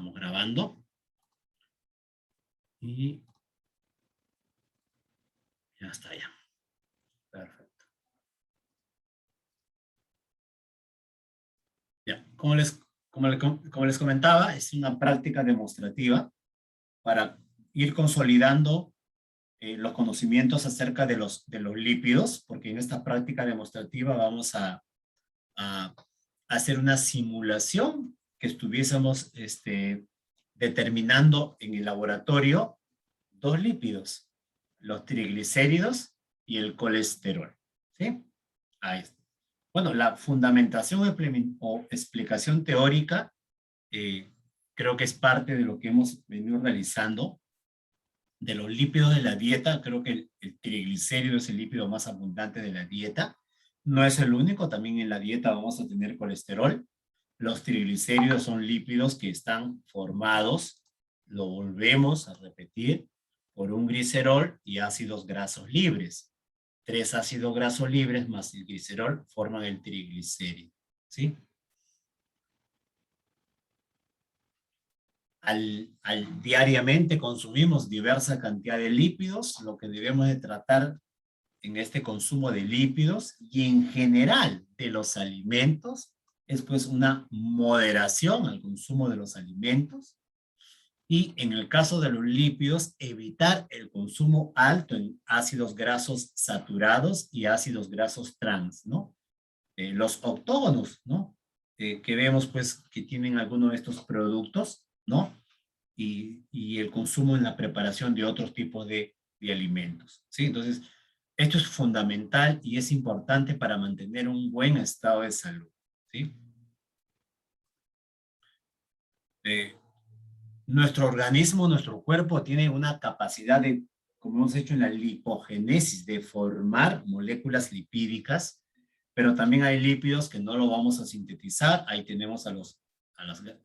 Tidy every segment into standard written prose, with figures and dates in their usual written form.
Estamos grabando. Y ya está ya. Perfecto. Ya, como les comentaba, es una práctica demostrativa para ir consolidando los conocimientos acerca de los lípidos, porque en esta práctica demostrativa vamos a hacer una simulación que estuviésemos determinando en el laboratorio dos lípidos, los triglicéridos y el colesterol. ¿Sí? Ahí está. Bueno, la fundamentación o explicación teórica creo que es parte de lo que hemos venido realizando. De los lípidos de la dieta, creo que el triglicérido es el lípido más abundante de la dieta. No es el único, también en la dieta vamos a tener colesterol. Los triglicéridos son lípidos que están formados, lo volvemos a repetir, por un glicerol y ácidos grasos libres. 3 ácidos grasos libres más el glicerol forman el triglicérido. ¿Sí? Diariamente consumimos diversa cantidad de lípidos, lo que debemos de tratar en este consumo de lípidos y en general de los alimentos es pues una moderación al consumo de los alimentos y en el caso de los lípidos evitar el consumo alto en ácidos grasos saturados y ácidos grasos trans, ¿no? Los octógonos, ¿no? Que vemos pues que tienen algunos de estos productos, ¿no? Y el consumo en la preparación de otros tipos de alimentos, ¿sí? Entonces, esto es fundamental y es importante para mantener un buen estado de salud, ¿sí? Nuestro organismo, nuestro cuerpo tiene una capacidad de, como hemos hecho en la lipogénesis, de formar moléculas lipídicas, pero también hay lípidos que no lo vamos a sintetizar. Ahí tenemos a los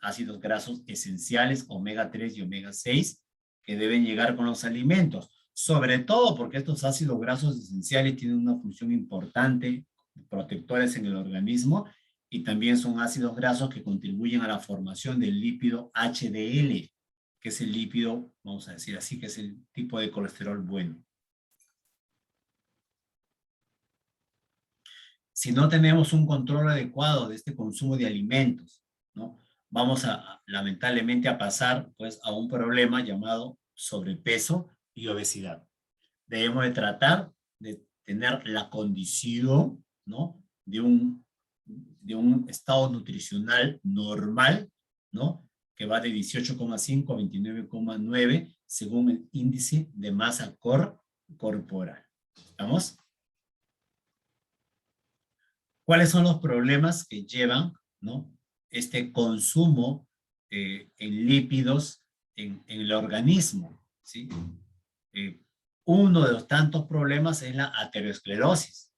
ácidos grasos esenciales, omega 3 y omega 6, que deben llegar con los alimentos. Sobre todo porque estos ácidos grasos esenciales tienen una función importante, protectores en el organismo, y también son ácidos grasos que contribuyen a la formación del lípido HDL, que es el lípido, vamos a decir así, que es el tipo de colesterol bueno. Si no tenemos un control adecuado de este consumo de alimentos, ¿no? Vamos lamentablemente a pasar pues a un problema llamado sobrepeso y obesidad. Debemos de tratar de tener la condición, ¿no? de un estado nutricional normal, ¿no? Que va de 18,5 a 29,9 según el índice de masa corporal. ¿Estamos? ¿Cuáles son los problemas que llevan, ¿no? este consumo en lípidos en el organismo? ¿Sí? Uno de los tantos problemas es la aterosclerosis,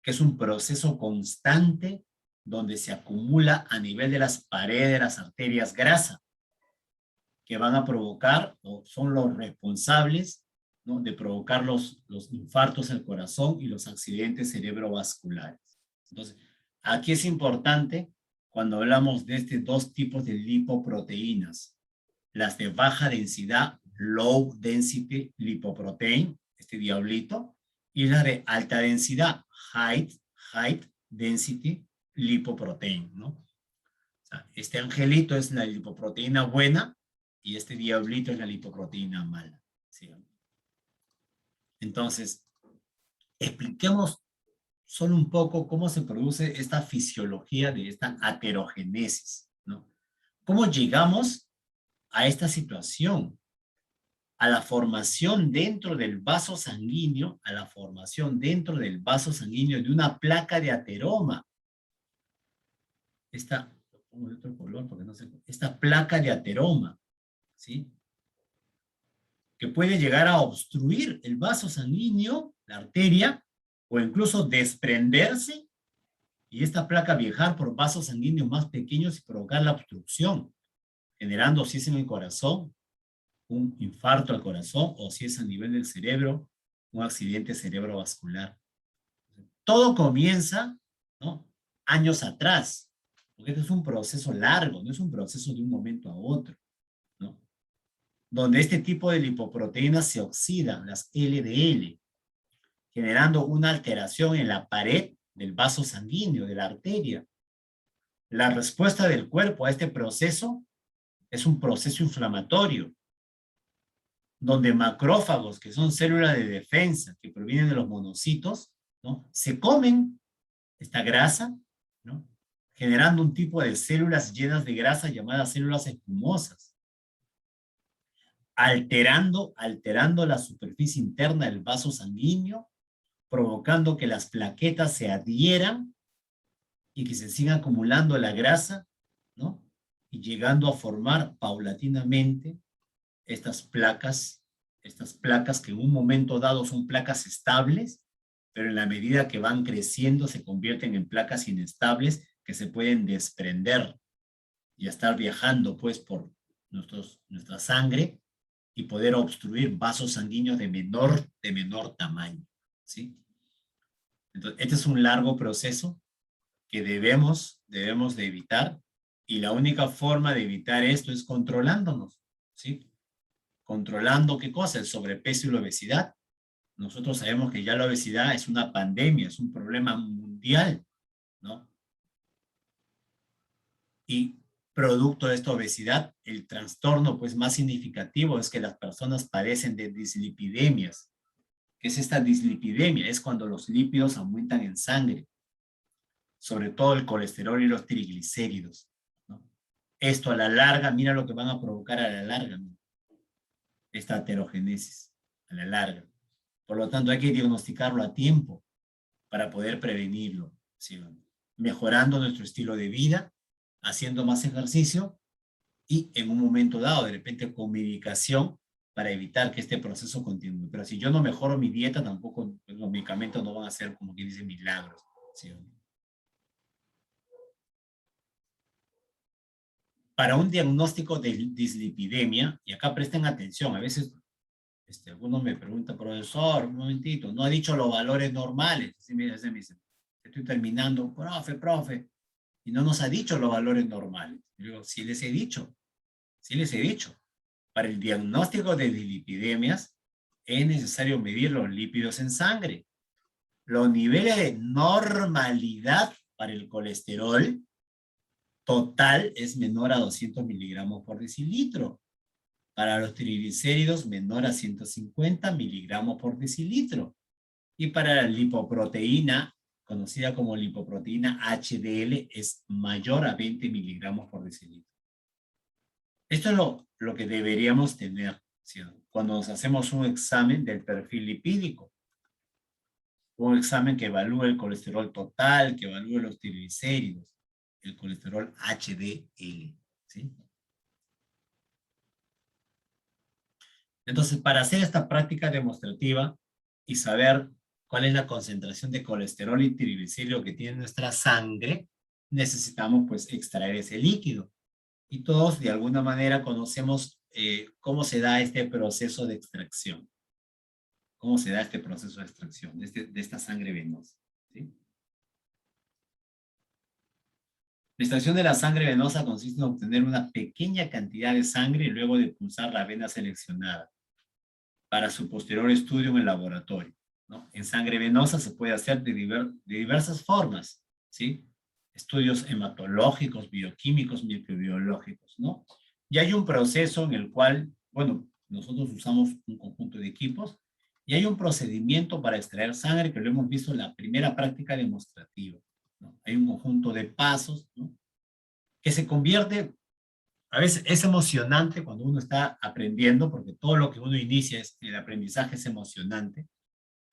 que es un proceso constante donde se acumula a nivel de las paredes de las arterias grasa, que van a provocar, o son los responsables, ¿no? de provocar los infartos al corazón y los accidentes cerebrovasculares. Entonces, aquí es importante cuando hablamos de estos dos tipos de lipoproteínas, las de baja densidad, low density lipoprotein, este diablito, y las de alta densidad, high density lipoprotein, ¿no? O sea, este angelito es la lipoproteína buena y este diablito es la lipoproteína mala. ¿Sí? Entonces, expliquemos solo un poco cómo se produce esta fisiología de esta aterogénesis, ¿no? ¿Cómo llegamos a esta situación? A la formación dentro del vaso sanguíneo, a la formación dentro del vaso sanguíneo de una placa de ateroma. Esta placa de ateroma, ¿sí? Que puede llegar a obstruir el vaso sanguíneo, la arteria, o incluso desprenderse y esta placa viajar por vasos sanguíneos más pequeños y provocar la obstrucción, generando, si es en el corazón, un infarto al corazón, o si es a nivel del cerebro, un accidente cerebrovascular. Todo comienza, ¿no? años atrás, porque este es un proceso largo, no es un proceso de un momento a otro. ¿no? Donde este tipo de lipoproteínas se oxidan, las LDL, generando una alteración en la pared del vaso sanguíneo, de la arteria. La respuesta del cuerpo a este proceso es un proceso inflamatorio, donde macrófagos, que son células de defensa que provienen de los monocitos, ¿no? Se comen esta grasa, ¿no? Generando un tipo de células llenas de grasa llamadas células espumosas, alterando la superficie interna del vaso sanguíneo, provocando que las plaquetas se adhieran y que se siga acumulando la grasa, ¿no? Y llegando a formar paulatinamente estas placas que en un momento dado son placas estables, pero en la medida que van creciendo se convierten en placas inestables que se pueden desprender y estar viajando pues por nuestra sangre y poder obstruir vasos sanguíneos de menor tamaño, ¿sí? Entonces, este es un largo proceso que debemos de evitar, y la única forma de evitar esto es controlándonos, ¿sí? Controlando, ¿qué cosa? El sobrepeso y la obesidad. Nosotros sabemos que ya la obesidad es una pandemia, es un problema mundial, ¿no? Y producto de esta obesidad, el trastorno pues más significativo es que las personas padecen de dislipidemias. ¿Qué es esta dislipidemia? Es cuando los lípidos aumentan en sangre, sobre todo el colesterol y los triglicéridos, ¿no? Esto a la larga, mira lo que van a provocar a la larga, ¿no? Esta aterogénesis, a la larga. Por lo tanto, hay que diagnosticarlo a tiempo para poder prevenirlo, ¿sí? Mejorando nuestro estilo de vida, haciendo más ejercicio y en un momento dado, de repente con medicación para evitar que este proceso continúe. Pero si yo no mejoro mi dieta, tampoco pues, los medicamentos no van a ser, como quien dice, milagros, ¿sí? Para un diagnóstico de dislipidemia, y acá presten atención, a veces algunos me preguntan, profesor, un momentito, no ha dicho los valores normales. Así me dice, estoy terminando, profe, y no nos ha dicho los valores normales. Yo digo, sí les he dicho, sí les he dicho. Para el diagnóstico de dislipidemias es necesario medir los lípidos en sangre, los niveles de normalidad para el colesterol total es menor a 200 miligramos por decilitro. Para los triglicéridos, menor a 150 miligramos por decilitro. Y para la lipoproteína, conocida como lipoproteína HDL, es mayor a 20 miligramos por decilitro. Esto es lo que deberíamos tener, ¿sí? Cuando nos hacemos un examen del perfil lipídico. Un examen que evalúe el colesterol total, que evalúe los triglicéridos, el colesterol HDL, ¿sí? Entonces, para hacer esta práctica demostrativa y saber cuál es la concentración de colesterol y triglicérido que tiene nuestra sangre, necesitamos pues extraer ese líquido. Y todos de alguna manera conocemos cómo se da este proceso de extracción. Cómo se da este proceso de extracción de esta sangre venosa, ¿sí? La extracción de la sangre venosa consiste en obtener una pequeña cantidad de sangre y luego de pulsar la vena seleccionada para su posterior estudio en el laboratorio, ¿no? En sangre venosa se puede hacer de diversas formas, ¿sí? Estudios hematológicos, bioquímicos, microbiológicos, ¿no? Y hay un proceso en el cual, bueno, nosotros usamos un conjunto de equipos y hay un procedimiento para extraer sangre que lo hemos visto en la primera práctica demostrativa, ¿no? Hay un conjunto de pasos, ¿no? Que se convierte, a veces es emocionante cuando uno está aprendiendo, porque todo lo que uno inicia, el aprendizaje es emocionante,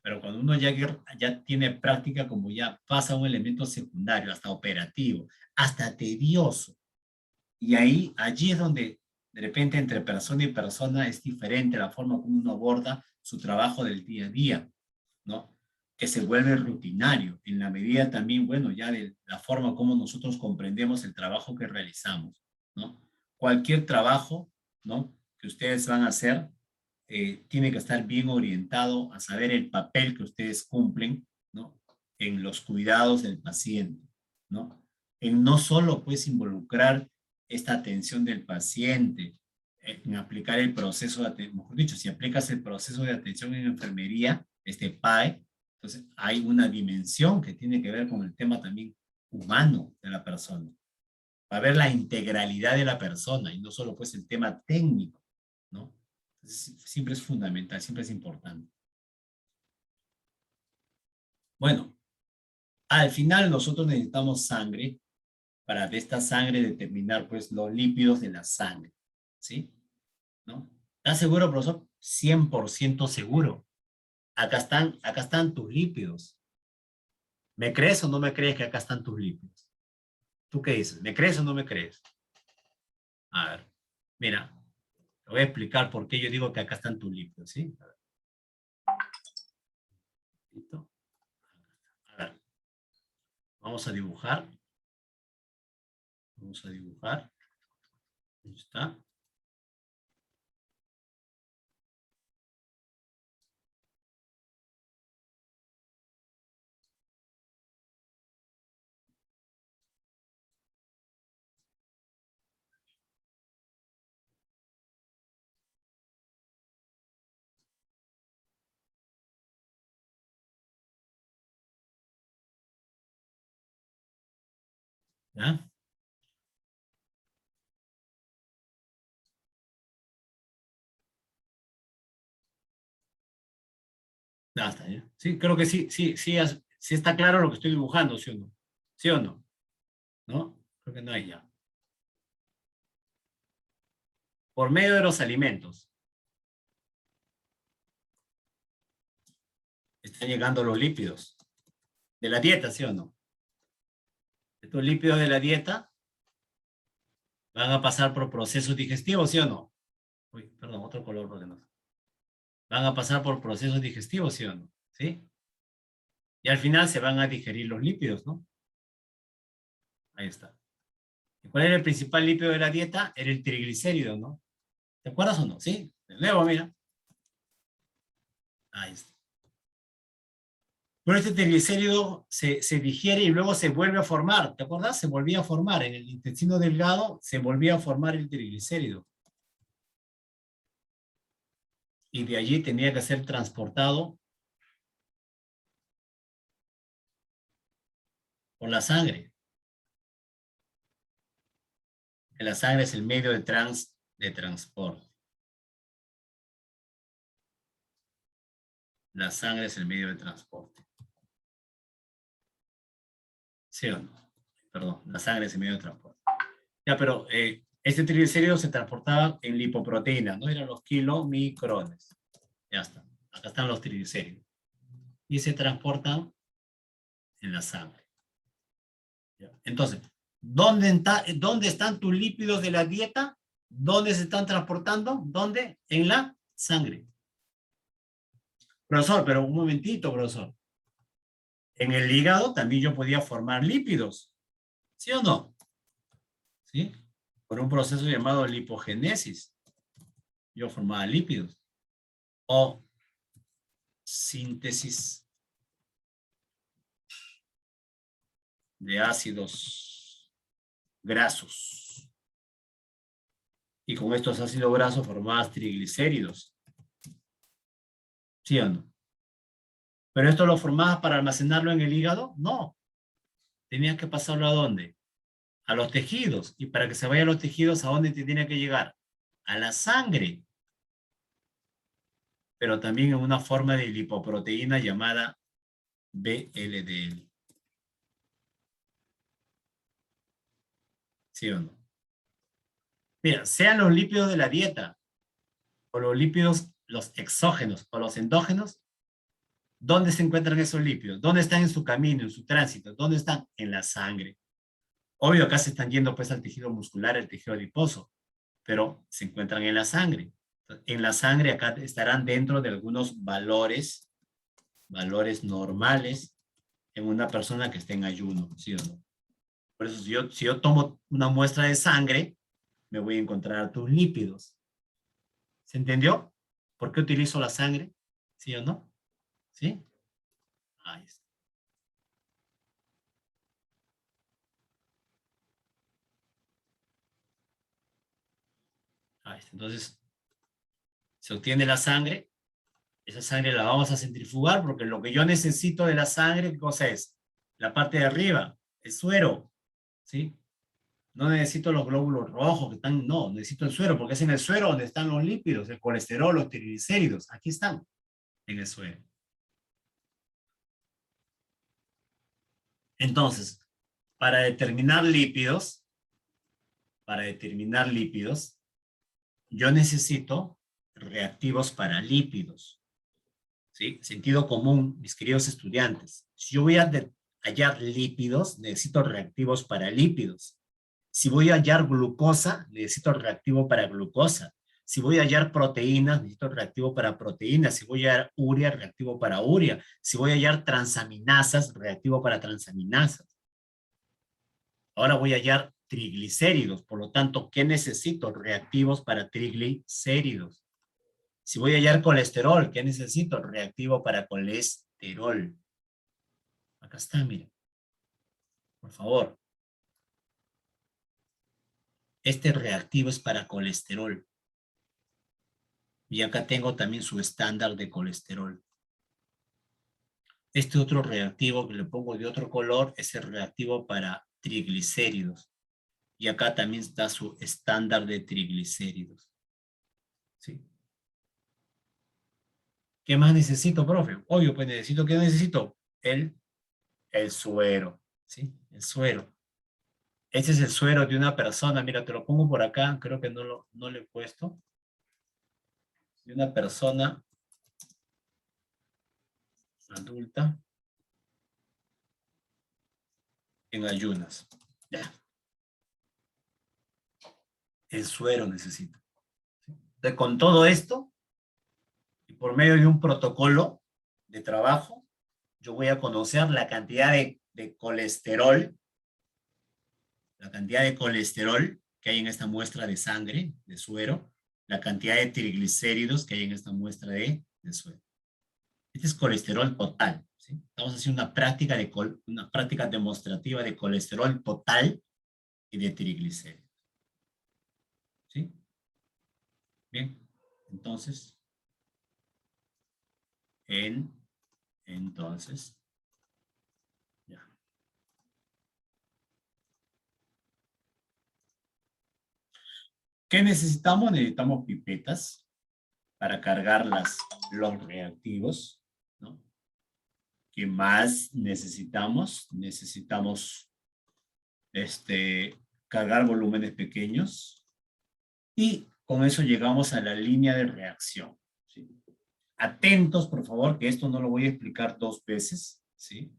pero cuando uno ya tiene práctica, como ya pasa a un elemento secundario, hasta operativo, hasta tedioso, y allí es donde de repente entre persona y persona es diferente la forma como uno aborda su trabajo del día a día, ¿no? Que se vuelve rutinario, en la medida también, bueno, ya de la forma como nosotros comprendemos el trabajo que realizamos, ¿no? Cualquier trabajo, ¿no? Que ustedes van a hacer, tiene que estar bien orientado a saber el papel que ustedes cumplen, ¿no? En los cuidados del paciente, ¿no? En no solo, pues, involucrar esta atención del paciente, en aplicar el proceso de atención, mejor dicho, si aplicas el proceso de atención en enfermería, este PAE, entonces hay una dimensión que tiene que ver con el tema también humano de la persona. Va a ver la integralidad de la persona y no solo pues el tema técnico, ¿no? Entonces, siempre es fundamental, siempre es importante. Bueno, al final nosotros necesitamos sangre para de esta sangre determinar pues los lípidos de la sangre, ¿sí? ¿No? ¿Estás seguro, profesor? 100% seguro. Acá están tus lípidos. ¿Me crees o no me crees que acá están tus lípidos? ¿Tú qué dices? ¿Me crees o no me crees? A ver, mira, te voy a explicar por qué yo digo que acá están tus lípidos, ¿sí? A ver. ¿Listo? A ver, vamos a dibujar. Vamos a dibujar. Ahí está. ¿Ya? Ya está, ¿ya? Sí, creo que sí, sí, sí, sí está claro lo que estoy dibujando, ¿sí o no? ¿Sí o no? ¿No? Creo que no hay ya. Por medio de los alimentos están llegando los lípidos de la dieta, ¿sí o no? Estos lípidos de la dieta van a pasar por procesos digestivos, ¿sí o no? Uy, perdón, otro color porque no. Van a pasar por procesos digestivos, ¿sí o no? ¿Sí? Y al final se van a digerir los lípidos, ¿no? Ahí está. ¿Y cuál era el principal lípido de la dieta? Era el triglicérido, ¿no? ¿Te acuerdas o no? Sí. De nuevo, mira. Ahí está. Pero este triglicérido se digiere y luego se vuelve a formar. ¿Te acuerdas? Se volvía a formar. En el intestino delgado se volvía a formar el triglicérido. Y de allí tenía que ser transportado por la sangre. La sangre es el medio de transporte. La sangre es el medio de transporte. ¿Sí o no? Perdón, la sangre es el medio de transporte. Ya, pero este triglicérido se transportaba en lipoproteínas, ¿no? Eran los kilomicrones. Ya está. Acá están los triglicéridos. Y se transportan en la sangre. ¿Ya? Entonces, ¿dónde están tus lípidos de la dieta? ¿Dónde se están transportando? ¿Dónde? En la sangre. Profesor, pero un momentito, profesor. En el hígado también yo podía formar lípidos. ¿Sí o no? ¿Sí? Por un proceso llamado lipogénesis. Yo formaba lípidos. O síntesis de ácidos grasos. Y con estos ácidos grasos formabas triglicéridos. ¿Sí o no? ¿Pero esto lo formabas para almacenarlo en el hígado? No. Tenías que pasarlo ¿a dónde? A los tejidos. Y para que se vaya a los tejidos, ¿a dónde te tiene que llegar? A la sangre. Pero también en una forma de lipoproteína llamada VLDL. ¿Sí o no? Mira, sean los lípidos de la dieta o los lípidos, los exógenos o los endógenos, ¿dónde se encuentran esos lípidos? ¿Dónde están en su camino, en su tránsito? ¿Dónde están? En la sangre. Obvio, acá se están yendo pues al tejido muscular, el tejido adiposo, pero se encuentran en la sangre. En la sangre acá estarán dentro de algunos valores normales en una persona que esté en ayuno, ¿sí o no? Por eso si yo tomo una muestra de sangre, me voy a encontrar tus lípidos. ¿Se entendió? ¿Por qué utilizo la sangre? ¿Sí o no? ¿Sí? Ahí está. Ahí Entonces, se obtiene la sangre. Esa sangre la vamos a centrifugar porque lo que yo necesito de la sangre, ¿qué cosa es? La parte de arriba, el suero, ¿sí? No necesito los glóbulos rojos que están, no, necesito el suero, porque es en el suero donde están los lípidos, el colesterol, los triglicéridos. Aquí están, en el suero. Entonces, para determinar lípidos, yo necesito reactivos para lípidos. ¿Sí? Sentido común, mis queridos estudiantes. Si yo voy a hallar lípidos, necesito reactivos para lípidos. Si voy a hallar glucosa, necesito reactivo para glucosa. Si voy a hallar proteínas, necesito reactivo para proteínas. Si voy a hallar urea, reactivo para urea. Si voy a hallar transaminasas, reactivo para transaminasas. Ahora voy a hallar triglicéridos. Por lo tanto, ¿qué necesito? Reactivos para triglicéridos. Si voy a hallar colesterol, ¿qué necesito? Reactivo para colesterol. Acá está, miren. Por favor. Este reactivo es para colesterol. Y acá tengo también su estándar de colesterol. Este otro reactivo que le pongo de otro color es el reactivo para triglicéridos. Y acá también está su estándar de triglicéridos. ¿Sí? ¿Qué más necesito, profe? Obvio, pues necesito, ¿qué necesito? El suero. ¿Sí? El suero. Este es el suero de una persona. Mira, te lo pongo por acá. Creo que no lo he puesto. De una persona adulta en ayunas. Ya. El suero necesito. Entonces, con todo esto, y por medio de un protocolo de trabajo, yo voy a conocer la cantidad de colesterol, que hay en esta muestra de sangre, de suero, la cantidad de triglicéridos que hay en esta muestra de suero. Este es colesterol total. ¿Sí? Estamos haciendo una práctica demostrativa de colesterol total y de triglicéridos. ¿Sí? Bien, entonces, ya. ¿Qué necesitamos? Necesitamos pipetas para cargar los reactivos, ¿no? ¿Qué más necesitamos? Necesitamos cargar volúmenes pequeños y con eso llegamos a la línea de reacción. ¿Sí? Atentos, por favor, que esto no lo voy a explicar 2 veces, ¿sí?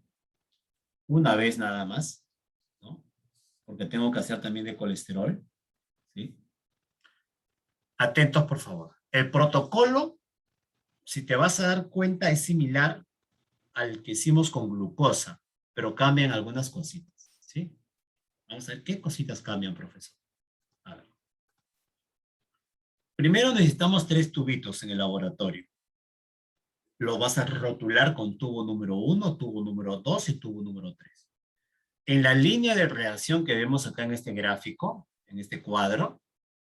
Una vez nada más, ¿no? Porque tengo que hacer también de colesterol, ¿sí? Atentos, por favor. El protocolo, si te vas a dar cuenta, es similar al que hicimos con glucosa, pero cambian algunas cositas, ¿sí? Vamos a ver qué cositas cambian, profesor. A ver. Primero necesitamos 3 tubitos en el laboratorio. Lo vas a rotular con tubo número 1, tubo número 2 y tubo número 3. En la línea de reacción que vemos acá en este gráfico, en este cuadro,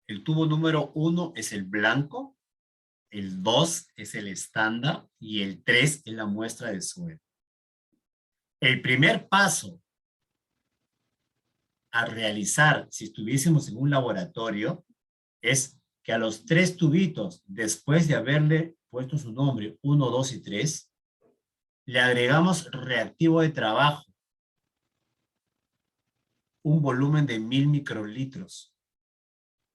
el tubo número 1 es el blanco, el 2 es el estándar y el 3 es la muestra de suero. El primer paso a realizar, si estuviésemos en un laboratorio, es que a los 3 tubitos, después de haberle puesto su nombre 1, 2 y 3, le agregamos reactivo de trabajo, un volumen de 1000 microlitros.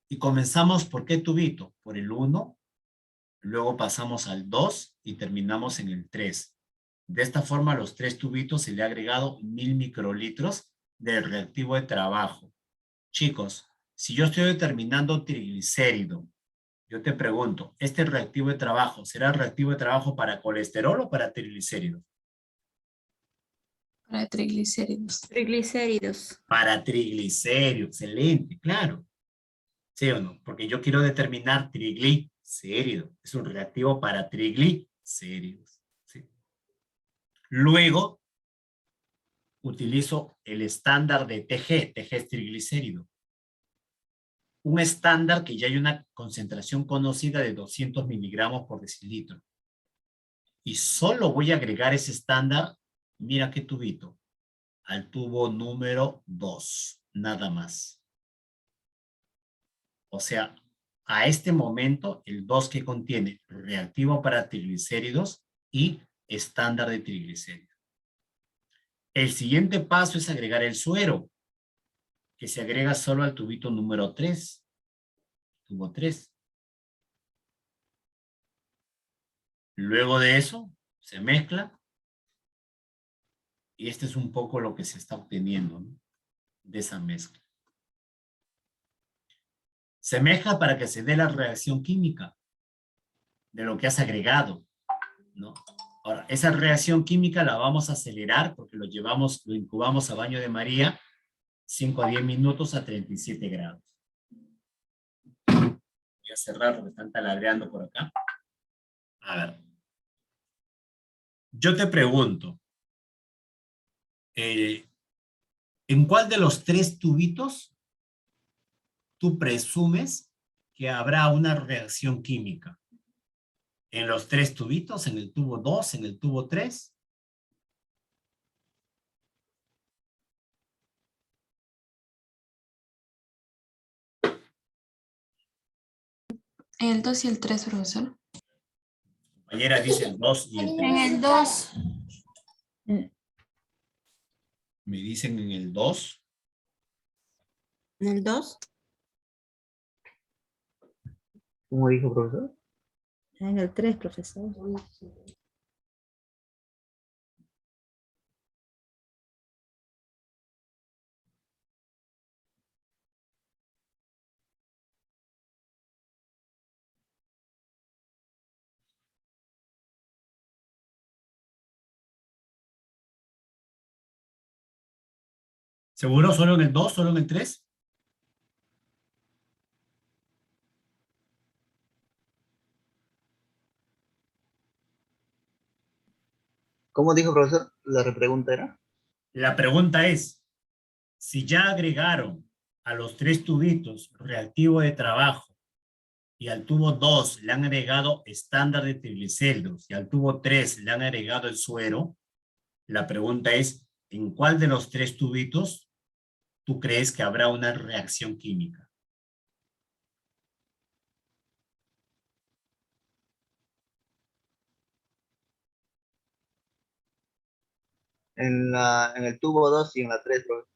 Y comenzamos por qué tubito? Por el 1, luego pasamos al 2 y terminamos en el 3. De esta forma, a los 3 tubitos se le ha agregado 1000 microlitros de reactivo de trabajo. Chicos, si yo estoy determinando triglicérido, yo te pregunto, ¿este reactivo de trabajo será reactivo de trabajo para colesterol o para triglicéridos? Para triglicéridos. Triglicéridos. Para triglicéridos, excelente, claro. ¿Sí o no? Porque yo quiero determinar triglicéridos. Es un reactivo para triglicéridos. ¿Sí? Luego, utilizo el estándar de TG. TG es triglicérido. un estándar que ya hay una concentración conocida de 200 miligramos por decilitro. Y solo voy a agregar ese estándar, mira qué tubito, al tubo número 2, nada más. O sea, a este momento, el 2 que contiene reactivo para triglicéridos y estándar de triglicéridos. El siguiente paso es agregar el suero, que se agrega solo al tubito número 3, tubo 3. Luego de eso, se mezcla, y este es un poco lo que se está obteniendo, ¿no?, de esa mezcla. Se mezcla para que se dé la reacción química de lo que has agregado, ¿no? Ahora, esa reacción química la vamos a acelerar porque lo incubamos a baño de María 5 a 10 minutos a 37 grados. Voy a cerrar porque están taladreando por acá. A ver. Yo te pregunto, ¿en cuál de los 3 tubitos tú presumes que habrá una reacción química? ¿En los 3 tubitos? ¿En el tubo 2? ¿En el tubo 3? El 2 y el 3, profesor. Compañera dice el 2 y el 3. En el 2. Me dicen en el 2. ¿En el 2? ¿Cómo dijo, profesor? En el 3, profesor. ¿Seguro? ¿Solo en el 2? ¿Solo en el 3? ¿Cómo dijo, profesor? La repregunta era. La pregunta es, si ya agregaron a los 3 tubitos reactivo de trabajo y al tubo 2 le han agregado estándar de triglicéridos y al tubo 3 le han agregado el suero, la pregunta es, ¿en cuál de los 3 tubitos tú crees que habrá una reacción química? En el tubo 2 y en la 3, profesor.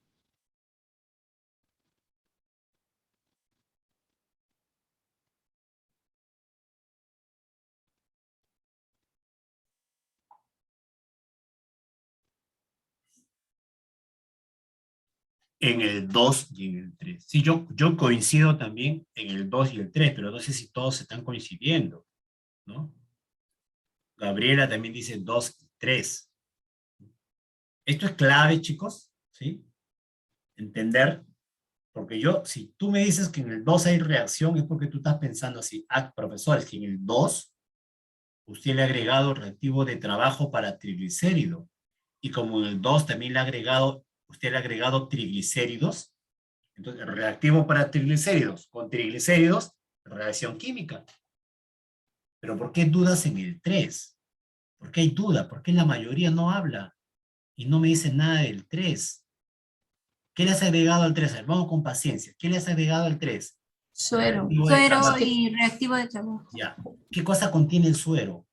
En el 2 y en el 3. Sí, yo coincido también en el 2 y el 3, pero no sé si todos están coincidiendo, ¿no? Gabriela también dice 2 y 3. Esto es clave, chicos, ¿sí? Entender, porque si tú me dices que en el 2 hay reacción, es porque tú estás pensando así, profesor, es que en el 2 usted le ha agregado reactivo de trabajo para triglicérido, y como en el 2 también usted le ha agregado triglicéridos, entonces reactivo para triglicéridos con triglicéridos, reacción química. Pero ¿por qué dudas en el 3? ¿Por qué hay duda? ¿Por qué la mayoría no habla y no me dice nada del 3? ¿Qué le has agregado al 3? A ver, vamos con paciencia. ¿Qué le has agregado al 3? Suero. Reactivo de Suero trabajo. y reactivo de trabajo. Ya. ¿Qué cosa contiene el suero?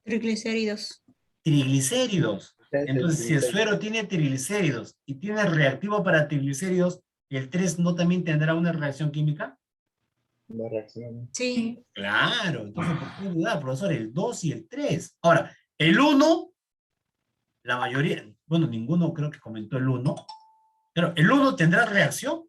Triglicéridos. Triglicéridos. Entonces, si el suero tiene triglicéridos y tiene reactivo para triglicéridos, ¿el 3 no también tendrá una reacción química? La reacción. Sí. Claro. Entonces, ¿por qué dudar, profesor? El 2 y el 3. Ahora, el 1, la mayoría, bueno, ninguno creo que comentó el 1, pero ¿el 1 tendrá reacción?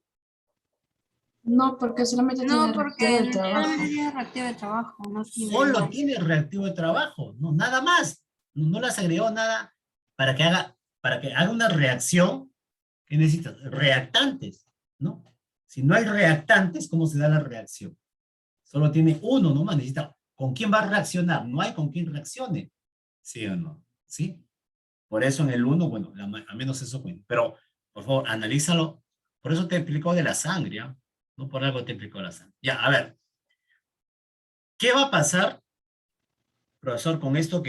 No, porque solamente No, tiene porque reactivo de el trabajo. tiene reactivo de trabajo. No tiene Solo más. tiene reactivo de trabajo, no, nada más. No le has agregado nada para que haga una reacción. ¿Qué necesitas? Reactantes, ¿no? Si no hay reactantes, ¿cómo se da la reacción? Solo tiene uno nomás, necesita. ¿Con quién va a reaccionar? No hay con quién reaccione. ¿Sí o no? ¿Sí? Por eso en el 1, bueno, al menos eso cuenta. Pero, por favor, analízalo Por eso te explicó de la sangre, ¿ah? No por algo te explicó la sangre. Ya, a ver. ¿Qué va a pasar, profesor, con esto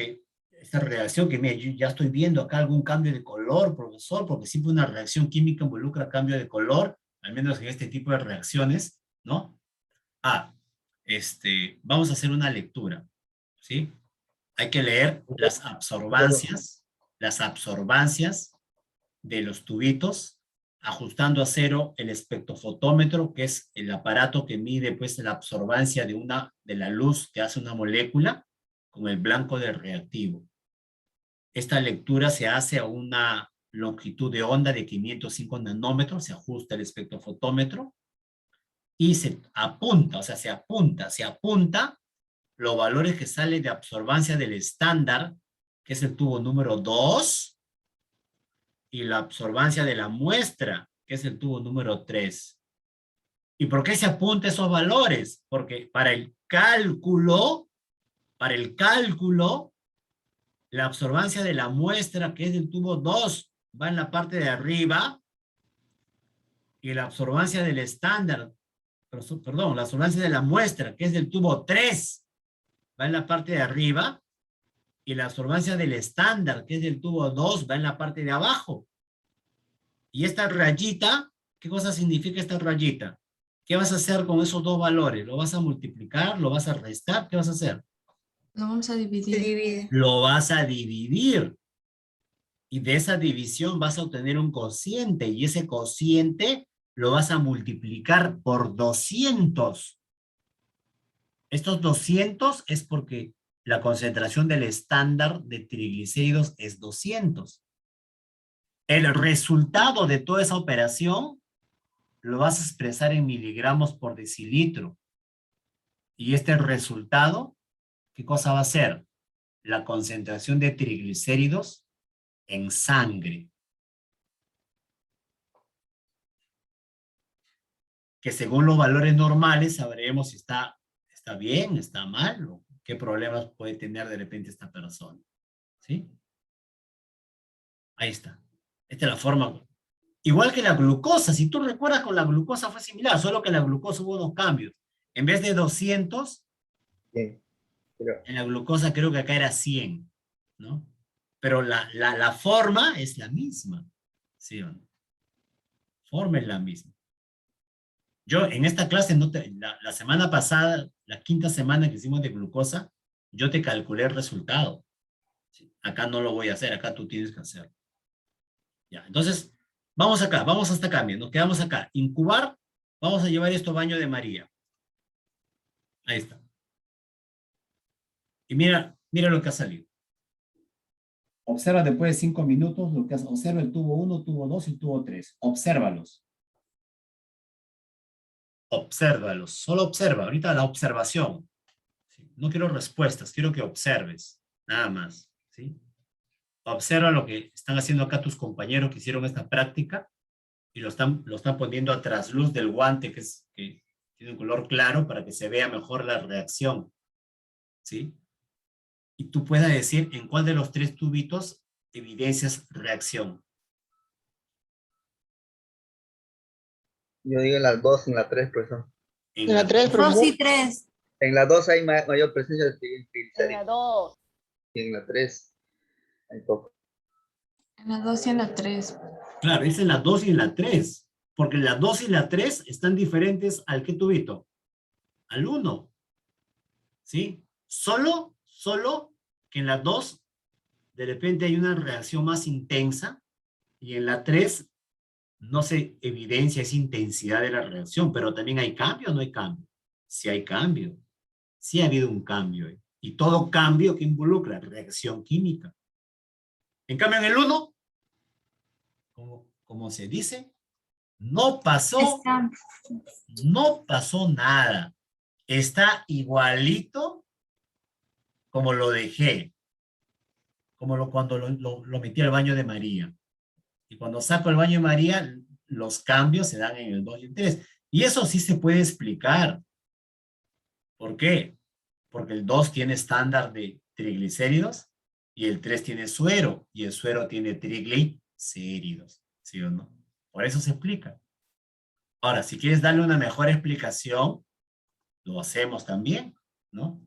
esta reacción que mire, yo ya estoy viendo acá algún cambio de color, profesor, porque siempre una reacción química involucra cambio de color, al menos en este tipo de reacciones, ¿no? Vamos a hacer una lectura, ¿sí? Hay que leer las absorbancias de los tubitos, ajustando a cero el espectrofotómetro, que es el aparato que mide pues la absorbancia de la luz que hace una molécula con el blanco del reactivo. Esta lectura se hace a una longitud de onda de 505 nanómetros, se ajusta el espectrofotómetro y se apunta, o sea, se apunta los valores que salen de absorbancia del estándar, que es el tubo número 2, y la absorbancia de la muestra, que es el tubo número 3. ¿Y por qué se apunta esos valores? Porque para el cálculo, la absorbancia de la muestra, que es del tubo 2, va en la parte de arriba, y la absorbancia del estándar, perdón, la absorbancia de la muestra, que es del tubo 3, va en la parte de arriba, y la absorbancia del estándar, que es del tubo 2, va en la parte de abajo. Y esta rayita, ¿qué cosa significa esta rayita? ¿Qué vas a hacer con esos dos valores? ¿Lo vas a multiplicar? ¿Lo vas a restar? ¿Qué vas a hacer? Lo vamos a Se dividir. divide. Lo vas a dividir. Y de esa división vas a obtener un cociente. Y ese cociente lo vas a multiplicar por 200. Estos 200 es porque la concentración del estándar de triglicéridos es 200. El resultado de toda esa operación lo vas a expresar en miligramos por decilitro. Y este resultado, ¿qué cosa va a ser? La concentración de triglicéridos en sangre. Que según los valores normales sabremos si está bien, está mal, o qué problemas puede tener de repente esta persona. ¿Sí? Ahí está. Esta es la forma. Igual que la glucosa, si tú recuerdas, con la glucosa fue similar, solo que la glucosa hubo unos cambios. En vez de 200, Bien, pero en la glucosa creo que acá era 100, ¿no? Pero la forma es la misma, ¿sí o no? Forma es la misma. Yo en esta clase, la semana pasada, la quinta semana que hicimos de glucosa, yo te calculé el resultado. ¿Sí? Acá no lo voy a hacer, acá tú tienes que hacerlo. Ya, entonces, vamos acá, vamos hasta acá, bien, nos quedamos acá. Incubar, vamos a llevar esto a baño de María. Ahí está. Y mira lo que ha salido. Observa después de 5 minutos lo que hace. Observa el tubo 1, tubo 2 y tubo 3. Obsérvalos. Obsérvalos. Solo observa. Ahorita la observación. ¿Sí? No quiero respuestas, quiero que observes. Nada más. ¿Sí? Observa lo que están haciendo acá tus compañeros que hicieron esta práctica y lo están poniendo a trasluz del guante que tiene un color claro para que se vea mejor la reacción. ¿Sí? Y tú puedas decir en cuál de los 3 tubitos evidencias reacción. yo digo en las 2 y en la 3, profesor. En la 3, 2 profesor. y 3. En la 2 hay mayor presencia de En la triglicéridos. 2. Y en la 3 hay poco. En la 2 y en la 3. Claro, es en la 2 y en la 3. Porque la 2 y la 3 están diferentes al ¿qué tubito? Al 1. ¿Sí? Solo que en la 2 de repente hay una reacción más intensa y en la 3 no se evidencia esa intensidad de la reacción, pero también hay cambio o no hay cambio. Sí hay cambio. Sí ha habido un cambio. Y todo cambio que involucra reacción química. En cambio en el 1, como se dice, no pasó nada. Está igualito como lo dejé. Como cuando lo metí al baño de María. Y cuando saco el baño de María, los cambios se dan en el 2 y el 3. Y eso sí se puede explicar. ¿Por qué? Porque el 2 tiene estándar de triglicéridos y el 3 tiene suero y el suero tiene triglicéridos. ¿Sí o no? Por eso se explica. Ahora, si quieres darle una mejor explicación, lo hacemos también, ¿no?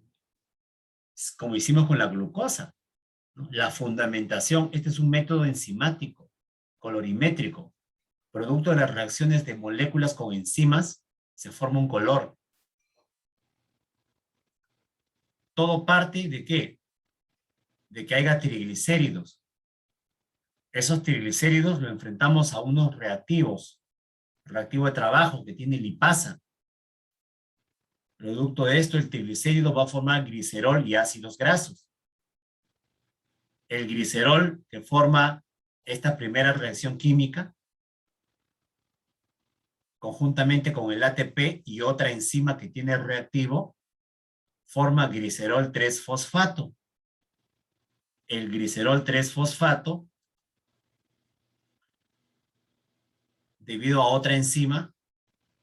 Es como hicimos con la glucosa, ¿no? La fundamentación, este es un método enzimático, colorimétrico. Producto de las reacciones de moléculas con enzimas, se forma un color. Todo parte ¿de qué? De que haya triglicéridos. Esos triglicéridos lo enfrentamos a unos reactivos, reactivo de trabajo que tiene lipasa. Producto de esto, el triglicérido va a formar glicerol y ácidos grasos. El glicerol que forma esta primera reacción química, conjuntamente con el ATP y otra enzima que tiene reactivo, forma glicerol 3-fosfato. El glicerol 3-fosfato, debido a otra enzima,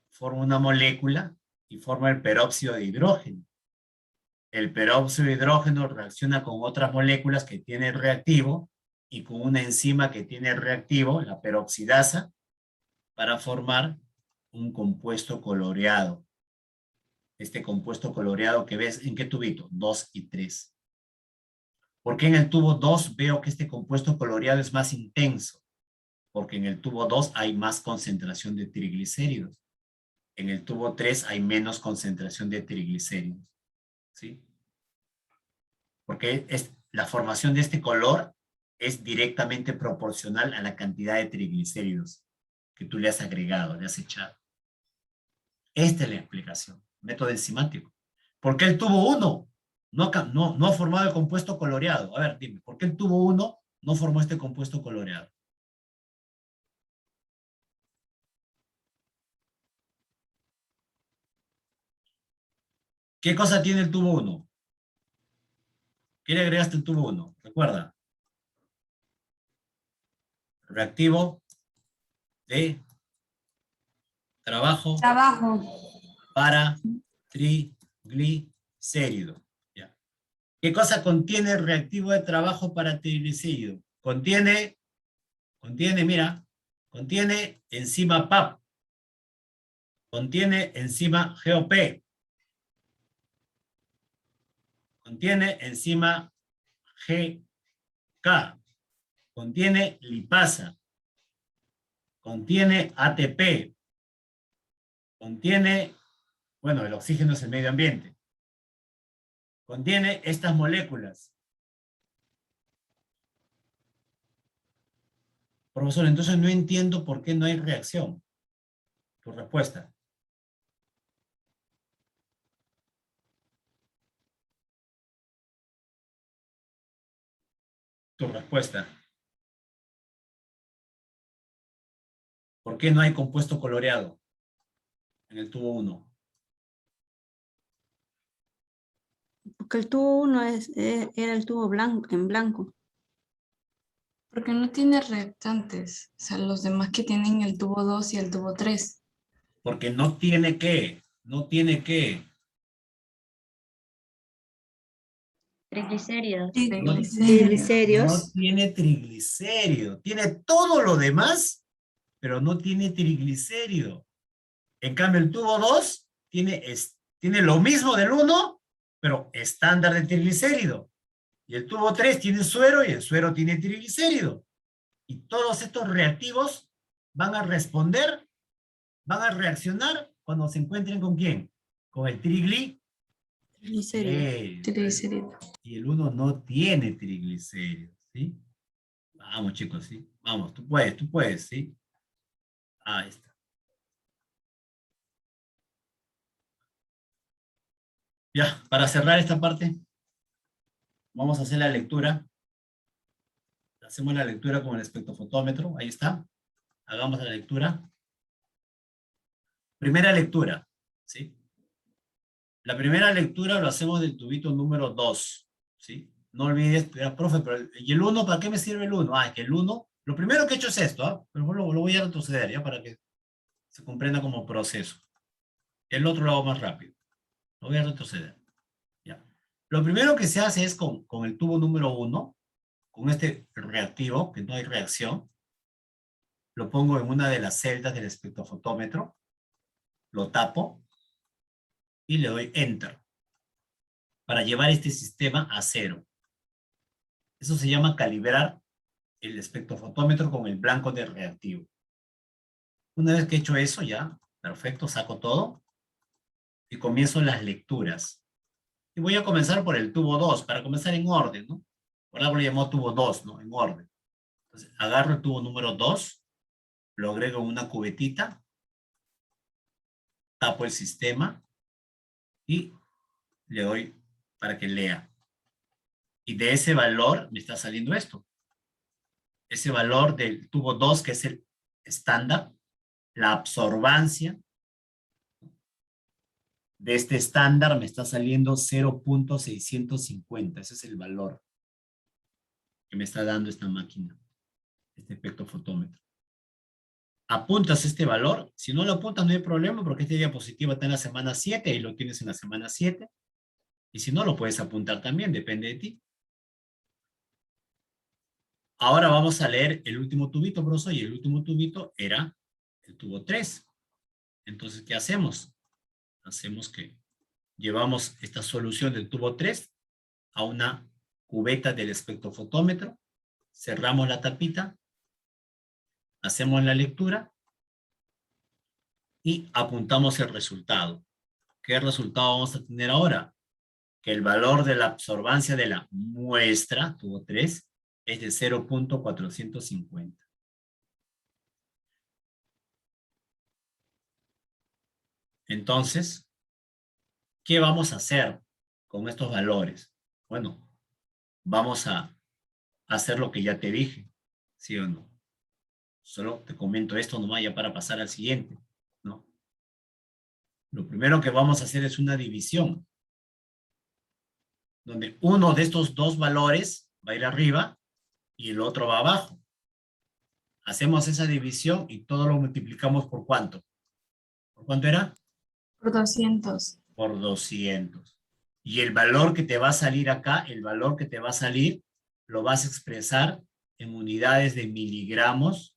forma una molécula y forma el peróxido de hidrógeno. El peróxido de hidrógeno reacciona con otras moléculas que tienen reactivo y con una enzima que tiene reactivo, la peroxidasa, para formar un compuesto coloreado. Este compuesto coloreado que ves, ¿en qué tubito? 2 y 3. ¿Por qué en el tubo 2 veo que este compuesto coloreado es más intenso? Porque en el tubo 2 hay más concentración de triglicéridos. En el tubo 3 hay menos concentración de triglicéridos. ¿Sí? Porque la formación de este color es directamente proporcional a la cantidad de triglicéridos que tú le has agregado, le has echado. Esta es la explicación, método enzimático. ¿Por qué el tubo 1 no ha formado el compuesto coloreado? A ver, dime, ¿por qué el tubo 1 no formó este compuesto coloreado? ¿Qué cosa tiene el tubo 1? ¿Qué le agregaste al tubo 1? Recuerda. Reactivo de trabajo para triglicérido. ¿Ya? ¿Qué cosa contiene el reactivo de trabajo para triglicérido? Contiene, mira, contiene enzima PAP, contiene enzima GOP, contiene enzima GK, contiene lipasa, contiene ATP, contiene, bueno, el oxígeno es el medio ambiente, contiene estas moléculas. Profesor, entonces no entiendo por qué no hay reacción. Tu respuesta. Tu respuesta. ¿Por qué no hay compuesto coloreado en el tubo 1? Porque el tubo 1 era el tubo en blanco. Porque no tiene reactantes. O sea, los demás que tienen el tubo 2 y el tubo 3. Porque no tiene que. Triglicéridos. Triglicéridos. No tiene triglicérido. Tiene todo lo demás, pero no tiene triglicérido. En cambio, el tubo 2 tiene lo mismo del 1, pero estándar de triglicérido. Y el tubo 3 tiene suero y el suero tiene triglicérido. Y todos estos reactivos van a responder, van a reaccionar cuando se encuentren ¿con quién? Con el triglicérido. Triglicérido. Y el 1 no tiene triglicéridos, ¿sí? Vamos, chicos, ¿sí? Vamos, tú puedes, ¿sí? Ahí está. Ya, para cerrar esta parte, vamos a hacer la lectura. Hacemos la lectura con el espectrofotómetro, ahí está. Hagamos la lectura. Primera lectura, ¿sí? La primera lectura lo hacemos del tubito número 2, ¿sí? No olvides, profe, pero ¿y el 1? ¿Para qué me sirve el 1? Es que el 1, lo primero que he hecho es esto, ¿ah? Pero lo voy a retroceder, ¿ya? Para que se comprenda como proceso. El otro lo hago más rápido. Lo voy a retroceder, ¿ya? Lo primero que se hace es con el tubo número 1, con este reactivo, que no hay reacción, lo pongo en una de las celdas del espectrofotómetro, lo tapo y le doy Enter para llevar este sistema a 0. Eso se llama calibrar el espectrofotómetro con el blanco de reactivo. Una vez que he hecho eso, ya, perfecto, saco todo y comienzo las lecturas. Y voy a comenzar por el tubo 2, para comenzar en orden, ¿no? Por algo le llamó tubo 2, ¿no? En orden. Entonces, agarro el tubo número 2, lo agrego en una cubetita, tapo el sistema y le doy para que lea. Y de ese valor me está saliendo esto. Ese valor del tubo 2, que es el estándar, la absorbancia de este estándar me está saliendo 0.650. Ese es el valor que me está dando esta máquina, este espectrofotómetro. Apuntas este valor. Si no lo apuntas no hay problema porque esta diapositiva está en la semana 7 y lo tienes en la semana 7. Y si no lo puedes apuntar también, depende de ti. Ahora vamos a leer el último tubito, profesor, y el último tubito era el tubo 3. Entonces, ¿qué hacemos? Hacemos que llevamos esta solución del tubo 3 a una cubeta del espectrofotómetro, cerramos la tapita, hacemos la lectura y apuntamos el resultado. ¿Qué resultado vamos a tener ahora? Que el valor de la absorbancia de la muestra, tubo 3, es de 0.450. Entonces, ¿qué vamos a hacer con estos valores? Bueno, vamos a hacer lo que ya te dije, ¿sí o no? Solo te comento esto nomás ya para pasar al siguiente, ¿no? Lo primero que vamos a hacer es una división, donde uno de estos dos valores va a ir arriba y el otro va abajo. Hacemos esa división y todo lo multiplicamos ¿por cuánto? ¿Por cuánto era? Por 200. Por 200. Y el valor que te va a salir acá, el valor que te va a salir, lo vas a expresar en unidades de miligramos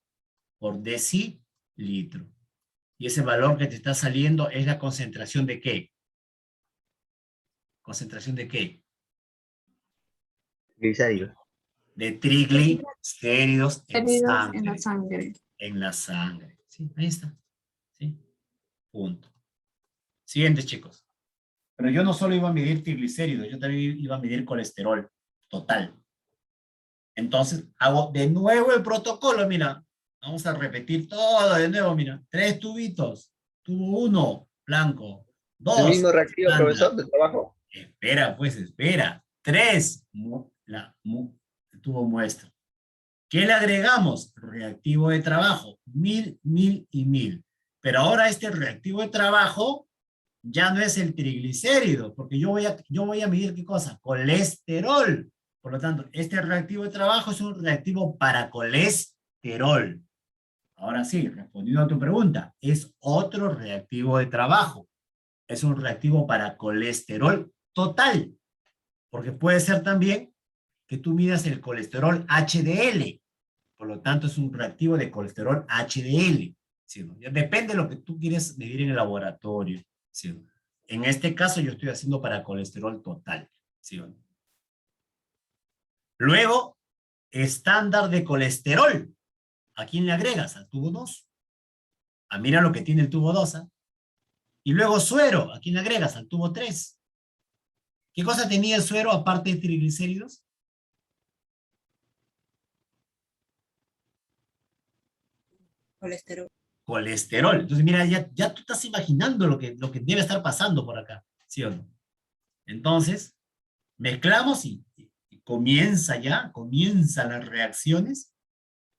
por decilitro. Y ese valor que te está saliendo es la concentración ¿de qué? ¿Concentración de qué? Grisarios. De triglicéridos en Heridos en la sangre. sangre. En la sangre. Sí, ahí está. Sí. Punto. Siguiente, chicos. Pero yo no solo iba a medir triglicéridos, yo también iba a medir colesterol total. Entonces, hago de nuevo el protocolo, mira. Vamos a repetir todo de nuevo, mira. 3 tubitos. Tubo 1, blanco. 2. ¿El mismo reactivo, estándar. profesor, de trabajo? Espera, pues, espera. 3, tubo muestra. ¿Qué le agregamos? Reactivo de trabajo. 1000, 1000 y 1000. Pero ahora este reactivo de trabajo ya no es el triglicérido, porque yo voy a medir ¿qué cosa? Colesterol. Por lo tanto, este reactivo de trabajo es un reactivo para colesterol. Ahora sí, respondiendo a tu pregunta, es otro reactivo de trabajo. Es un reactivo para colesterol total. Porque puede ser también que tú midas el colesterol HDL. Por lo tanto, es un reactivo de colesterol HDL. ¿Sí? Depende de lo que tú quieres medir en el laboratorio. ¿Sí? En este caso, yo estoy haciendo para colesterol total. ¿Sí? Luego, estándar de colesterol. ¿A quién le agregas? Al tubo 2. Ah, mira lo que tiene el tubo 2. ¿Eh? Y luego suero. ¿A quién le agregas? Al tubo 3. ¿Qué cosa tenía el suero aparte de triglicéridos? Colesterol. Colesterol. Entonces, mira, ya tú estás imaginando lo que debe estar pasando por acá. ¿Sí o no? Entonces, mezclamos y comienzan las reacciones.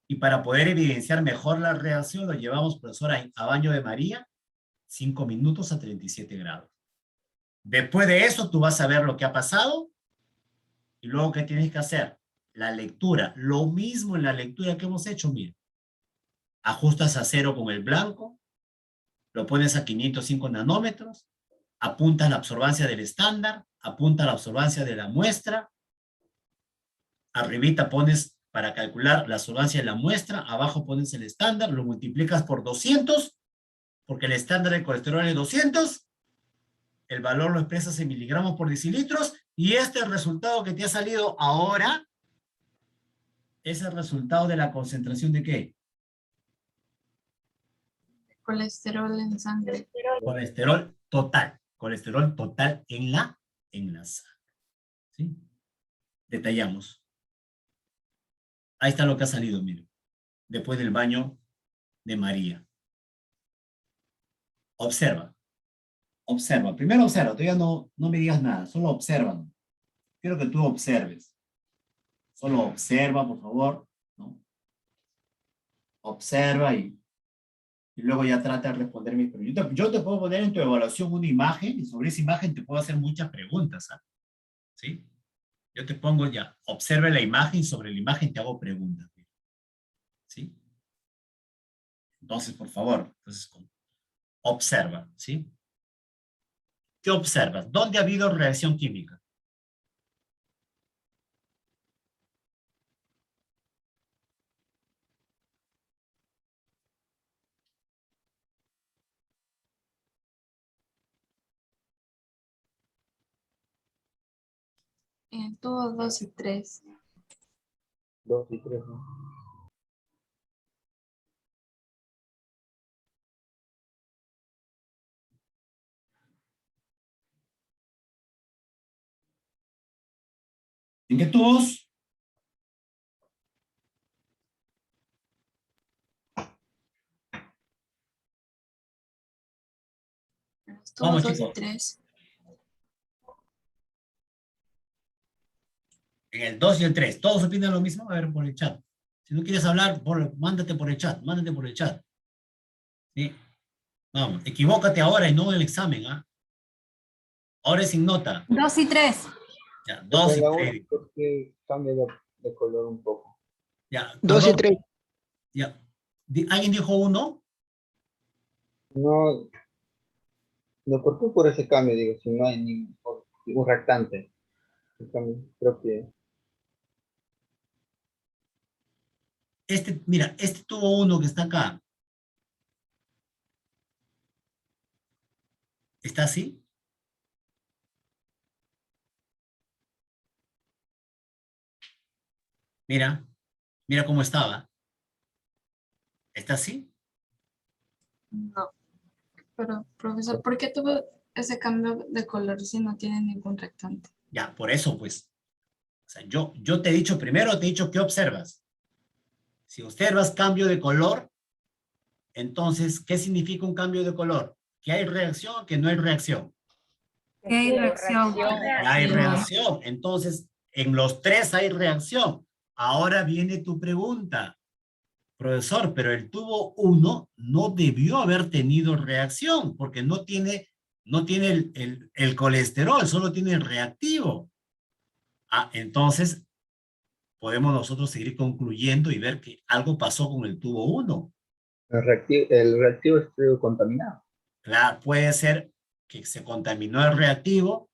Y para poder evidenciar mejor la reacción, lo llevamos, profesor, a baño de María, 5 minutos a 37 grados. Después de eso, tú vas a ver lo que ha pasado. Y luego, ¿qué tienes que hacer? La lectura. Lo mismo en la lectura que hemos hecho, mira. Ajustas a 0 con el blanco, lo pones a 505 nanómetros, apuntas la absorbancia del estándar, apunta la absorbancia de la muestra, arribita pones para calcular la absorbancia de la muestra, abajo pones el estándar, lo multiplicas por 200 porque el estándar de colesterol es 200, el valor lo expresas en miligramos por decilitros, y este el resultado que te ha salido ahora es el resultado de la concentración de ¿qué? Colesterol en sangre. Colesterol total en la sangre. ¿Sí? Detallamos. Ahí está lo que ha salido, miren, después del baño de María. Observa. Observa. Primero observa. Todavía no me digas nada. Solo observa. Quiero que tú observes. Solo observa, por favor, ¿no? Observa y luego ya trata de responder mis preguntas. Yo te puedo poner en tu evaluación una imagen y sobre esa imagen te puedo hacer muchas preguntas, ¿sabes? ¿Sí? Yo te pongo ya, observa la imagen y sobre la imagen te hago preguntas. ¿Sí? Entonces, por favor, observa, ¿sí? ¿Qué observas? ¿Dónde ha habido reacción química? En el tubo 2 y 3. 2 y 3, ¿no? ¿En qué tubos? En los Vamos, tubos 2 y chicos. 3. En el 2 y el 3. ¿Todos opinan lo mismo? A ver, por el chat. Si no quieres hablar, mándate por el chat. Mándate por el chat. ¿Sí? Vamos, equivócate ahora y no en el examen, ¿ah? Ahora es sin nota. 2 y 3. Ya, Que 2 y ponga 1 3. porque cambia de color un poco. Ya, 2 y perdón. 3. Ya. ¿Alguien dijo 1? No, no, ¿por qué por ese cambio? Digo, si no hay ningún reactante. El cambio, creo que Mira, este tubo 1 que está acá. ¿Está así? Mira, mira cómo estaba. ¿Está así? No. Pero, profesor, ¿por qué tuvo ese cambio de color si no tiene ningún reactante? Ya, por eso, pues. O sea, yo te he dicho primero, te he dicho, ¿qué observas? Si observas cambio de color, entonces, ¿qué significa un cambio de color? ¿Que hay reacción o que no hay reacción? Hay reacción. Ya hay reacción. Entonces, en los 3 hay reacción. Ahora viene tu pregunta. Profesor, pero el tubo 1 no debió haber tenido reacción porque no tiene el colesterol, solo tiene el reactivo. Ah, entonces podemos nosotros seguir concluyendo y ver que algo pasó con el tubo 1. el reactivo estuvo contaminado. Claro, puede ser que se contaminó el reactivo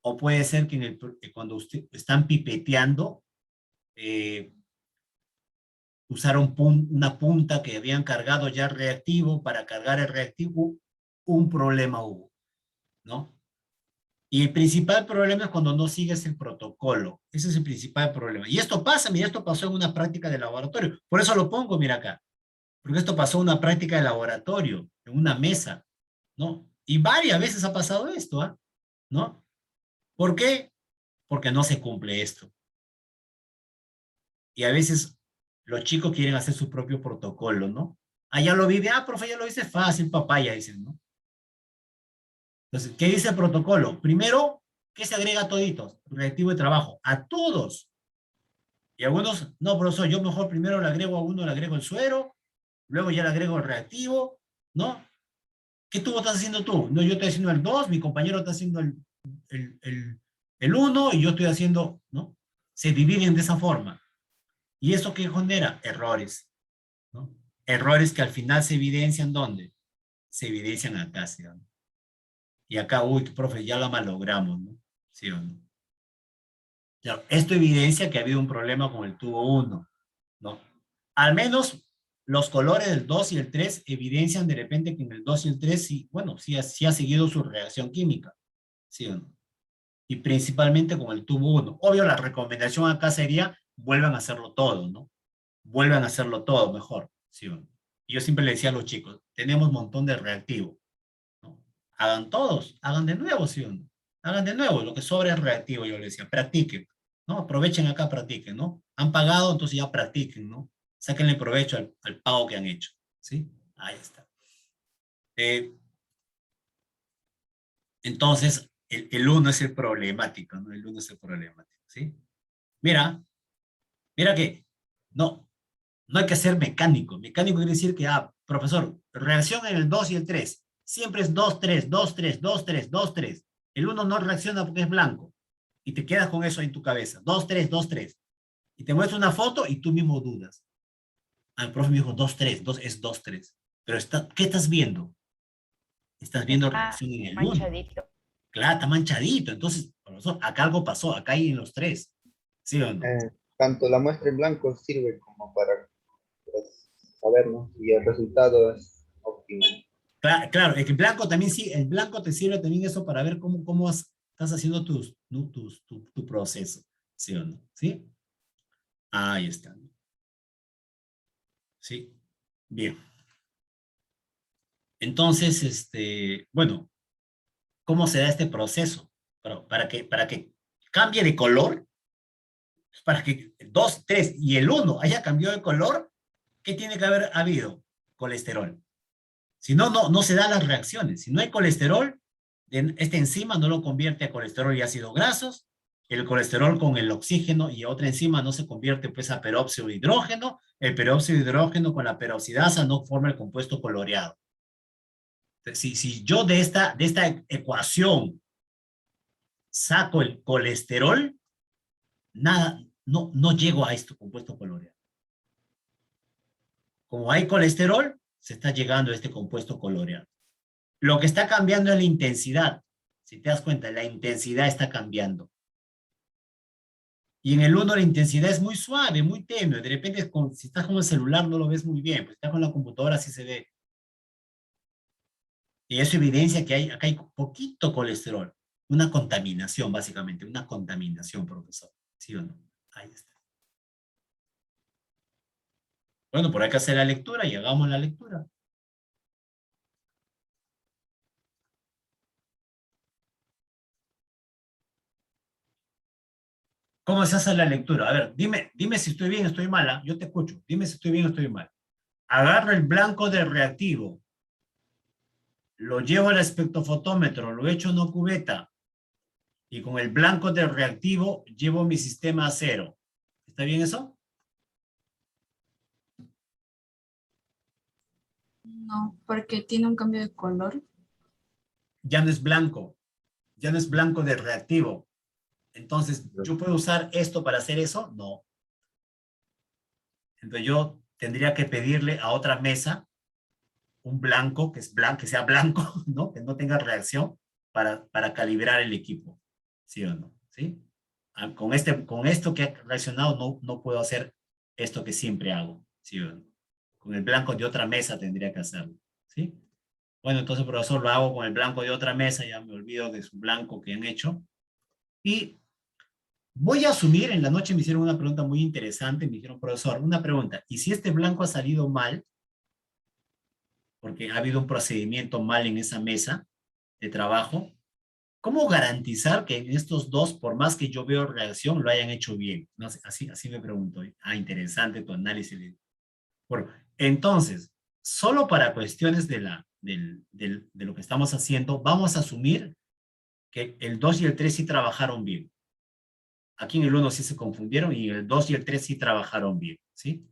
o puede ser que cuando están pipeteando usaron una punta que habían cargado ya el reactivo. Para cargar el reactivo, un problema hubo, ¿no? Y el principal problema es cuando no sigues el protocolo. Ese es el principal problema. Y esto pasa, mira, esto pasó en una práctica de laboratorio. Por eso lo pongo, mira acá. Porque esto pasó en una práctica de laboratorio, en una mesa, ¿no? Y varias veces ha pasado esto, ¿ah? ¿No? ¿Por qué? Porque no se cumple esto. Y a veces los chicos quieren hacer su propio protocolo, ¿no? Ah, ya lo vive, profe, ya lo hice fácil, papaya, dicen, ¿no? Entonces, ¿qué dice el protocolo? Primero, ¿qué se agrega a toditos? Reactivo de trabajo, a todos. Y algunos, no, profesor, yo mejor primero le agrego a uno, le agrego el suero, luego ya le agrego el reactivo, ¿no? ¿Qué tú estás haciendo tú? No, yo estoy haciendo el 2, mi compañero está haciendo el 1 y yo estoy haciendo, ¿no? Se dividen de esa forma. ¿Y eso qué genera? Errores, ¿no? Errores que al final se evidencian, ¿dónde? Se evidencian acá, ¿sí? ¿No? Y acá, uy, profe, ya lo malogramos, ¿no? ¿Sí o no? Claro, esto evidencia que ha habido un problema con el tubo 1, ¿no? Al menos los colores del 2 y el 3 evidencian de repente que en el 2 y el 3 sí, bueno, sí ha seguido su reacción química, ¿sí o no? Y principalmente con el tubo 1. Obvio, la recomendación acá sería vuelvan a hacerlo todo, ¿no? Vuelvan a hacerlo todo mejor, ¿sí o no? Yo siempre le decía a los chicos, tenemos un montón de reactivo, ¿no? Hagan todos, hagan de nuevo, ¿sí o no? Hagan de nuevo, lo que sobra es reactivo, yo les decía, practiquen, ¿no? Aprovechen acá, practiquen, ¿no? Han pagado, entonces ya practiquen, ¿no? Sáquenle provecho al pago que han hecho, ¿sí? Ahí está. Entonces, el 1 es el problemático, ¿no? El 1 es el problemático, ¿sí? Mira, mira que no hay que ser mecánico. Mecánico quiere decir que, profesor, reacción en el 2 y el 3. Siempre es 2, 3, 2, 3, 2, 3, 2, 3. El 1 no reacciona porque es blanco. Y te quedas con eso en tu cabeza. 2, 3, 2, 3. Y te muestro una foto y tú mismo dudas. El profe me dijo 2, 3, 2 es 2, 3. Pero ¿qué estás viendo? Estás viendo Está reacción en el 1. manchadito. Claro, está manchadito. Entonces, profesor, acá algo pasó. Acá hay en los 3. ¿Sí o no? Tanto la muestra en blanco sirve como para pues, saber, ¿no? Si el resultado es óptimo. Claro, el blanco también sí, el blanco te sirve también eso para ver cómo estás haciendo tu proceso, ¿sí o no? ¿Sí? Ahí está. ¿Sí? Bien. Entonces, bueno, ¿cómo se da este proceso? Para que cambie de color, para que 2, 3 y el 1 haya cambiado de color, ¿qué tiene que haber habido? Colesterol. Si no, no se dan las reacciones. Si no hay colesterol, esta enzima no lo convierte a colesterol y ácidos grasos. El colesterol con el oxígeno y otra enzima no se convierte pues a peróxido de hidrógeno. El peróxido de hidrógeno con la peroxidasa no forma el compuesto coloreado. Si yo de esta ecuación saco el colesterol, nada, no llego a este compuesto coloreado. Como hay colesterol, se está llegando a este compuesto coloreado. Lo que está cambiando es la intensidad. Si te das cuenta, la intensidad está cambiando. Y en el 1 la intensidad es muy suave, muy tenue. De repente, si estás con el celular no lo ves muy bien, pues si estás con la computadora sí se ve. Y eso evidencia que acá hay poquito colesterol. Una contaminación, básicamente. Una contaminación, profesor. ¿Sí o no? Ahí está. Bueno, por ahí hay que hacer la lectura y hagamos la lectura. ¿Cómo se hace la lectura? A ver, dime si estoy bien o estoy mala. Yo te escucho. Dime si estoy bien o estoy mal. Agarro el blanco del reactivo. Lo llevo al espectrofotómetro. Lo echo en una cubeta. Y con el blanco del reactivo llevo mi sistema a 0. ¿Está bien eso? No, porque tiene un cambio de color. Ya no es blanco. Ya no es blanco del reactivo. Entonces, ¿yo puedo usar esto para hacer eso? No. Entonces yo tendría que pedirle a otra mesa un blanco, que sea blanco, ¿no? Que no tenga reacción para calibrar el equipo. ¿Sí o no? ¿Sí? Con esto que ha reaccionado no puedo hacer esto que siempre hago. ¿Sí o no? Con el blanco de otra mesa tendría que hacerlo. ¿Sí? Bueno, entonces, profesor, lo hago con el blanco de otra mesa, ya me olvido de su blanco que han hecho. Y voy a asumir, en la noche me hicieron una pregunta muy interesante, me dijeron, profesor, una pregunta, ¿y si este blanco ha salido mal? Porque ha habido un procedimiento mal en esa mesa de trabajo. ¿Cómo garantizar que en estos dos, por más que yo veo reacción, lo hayan hecho bien? No sé, así me pregunto. Interesante tu análisis. Bueno, entonces, solo para cuestiones de lo que estamos haciendo, vamos a asumir que el 2 y el 3 sí trabajaron bien. Aquí en el 1 sí se confundieron y el 2 y el 3 sí trabajaron bien, ¿sí?